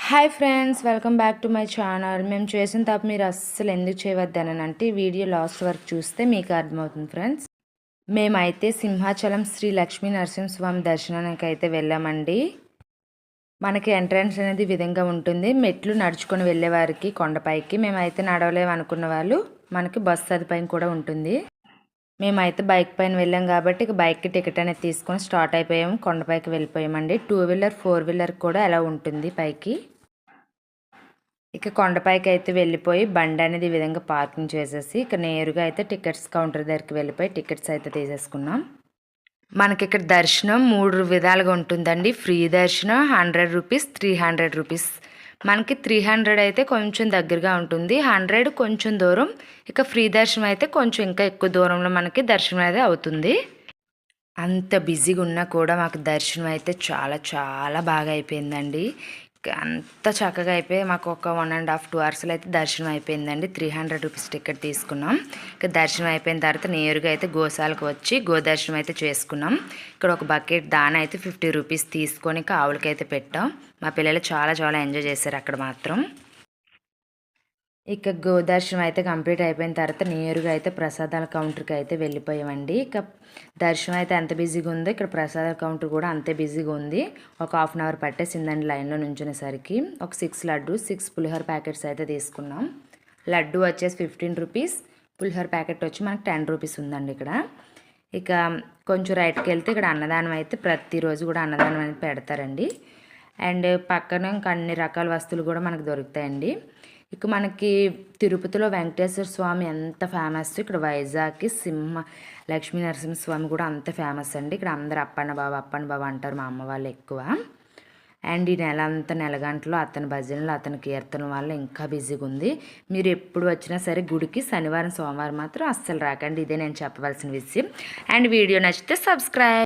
Hi friends, welcome back to my channel. మేము చేసిన తప్పు మీరు అస్సలు ఎందుకు చేయవద్దని అంటే వీడియో లాస్ట్ వరకు చూస్తే మీకు అర్థమవుతుంది ఫ్రెండ్స్. మేమైతే సింహాచలం శ్రీ లక్ష్మీ నరసింహస్వామి దర్శనానికి అయితే వెళ్ళామండి. మనకి ఎంట్రన్స్ అనేది విధంగా ఉంటుంది. మెట్లు నడుచుకొని వెళ్ళే వారికి కొండపైకి, మేమైతే నడవలేము అనుకున్న వాళ్ళు మనకి బస్సు సదుపాయం కూడా ఉంటుంది. మేమైతే బైక్ పైన వెళ్ళాం కాబట్టి ఇక బైక్కి టికెట్ అనేది తీసుకొని స్టార్ట్ అయిపోయాము. కొండపైకి వెళ్ళిపోయామండి. 2 వీలర్ 4 వీలర్ కూడా ఎలా ఉంటుంది పైకి. ఇక కొండపైకి అయితే వెళ్ళిపోయి బండి అనేది ఈ విధంగా పార్కింగ్ చేసేసి ఇక నేరుగా అయితే టికెట్స్ కౌంటర్ దగ్గరికి వెళ్ళిపోయి టికెట్స్ అయితే తీసేసుకున్నాం. మనకి ఇక్కడ దర్శనం 3 విధాలుగా ఉంటుందండి. ఫ్రీ దర్శనం 100 రూపీస్, 300 రూపీస్. మనకి 300 అయితే కొంచెం దగ్గరగా ఉంటుంది, 100 కొంచెం దూరం. ఇక ఫ్రీ దర్శనం అయితే కొంచెం ఇంకా ఎక్కువ దూరంలో మనకి దర్శనం అయితే అవుతుంది. అంత బిజీగా ఉన్నా కూడా మాకు దర్శనం అయితే చాలా చాలా బాగా అయిపోయిందండి. అంత చక్కగా అయిపోయి మాకు ఒక 1.5 2 అవర్స్లో అయితే దర్శనం అయిపోయిందండి. 300 రూపీస్ టికెట్ తీసుకున్నాం. ఇక దర్శనం అయిపోయిన తర్వాత నేరుగా అయితే గోశాలకు వచ్చి గోదర్శనం అయితే చేసుకున్నాం. ఇక్కడ ఒక బకెట్ దాన అయితే 50 రూపీస్ తీసుకొని ఆవులకైతే పెట్టాం. మా పిల్లలు చాలా చాలా ఎంజాయ్ చేశారు అక్కడ మాత్రం. ఇక గోదర్శనం అయితే కంప్లీట్ అయిపోయిన తర్వాత నేరుగా అయితే ప్రసాదాల కౌంటర్కి అయితే వెళ్ళిపోయామండి. ఇక దర్శనం అయితే ఎంత బిజీగా ఉందో ఇక్కడ ప్రసాదాల కౌంటర్ కూడా అంతే బిజీగా ఉంది. ఒక 1/2 అవర్ పట్టేసిందండి లైన్లో నుంచునేసరికి. ఒక 6 లడ్డు 6 పులిహోర ప్యాకెట్స్ అయితే తీసుకున్నాం. లడ్డు వచ్చేసి 15 రూపీస్, పులిహోర ప్యాకెట్ వచ్చి మనకు 10 రూపీస్ ఉందండి ఇక్కడ. ఇక కొంచెం రైట్కి వెళ్తే ఇక్కడ అన్నదానం అయితే ప్రతిరోజు కూడా అన్నదానం అనేది పెడతారండి. అండ్ పక్కన ఇంకా అన్ని రకాల వస్తువులు కూడా మనకు దొరుకుతాయండి. ఇక మనకి తిరుపతిలో వెంకటేశ్వర స్వామి ఎంత ఫేమస్, ఇక్కడ వైజాగ్కి లక్ష్మీ నరసింహస్వామి కూడా అంత ఫేమస్ అండి. ఇక్కడ అందరు అప్పన్న బాబా అంటారు మా అమ్మ వాళ్ళు ఎక్కువ. అండ్ ఈ నెల అంతా నెలగంటలో అతని భజనలు అతని కీర్తన వల్ల ఇంకా బిజీగా ఉంది. మీరు ఎప్పుడు వచ్చినా సరే గుడికి శనివారం సోమవారం మాత్రం అస్సలు రాకండి. ఇదే నేను చెప్పవలసిన విషయం. అండ్ వీడియో నచ్చితే సబ్స్క్రైబ్.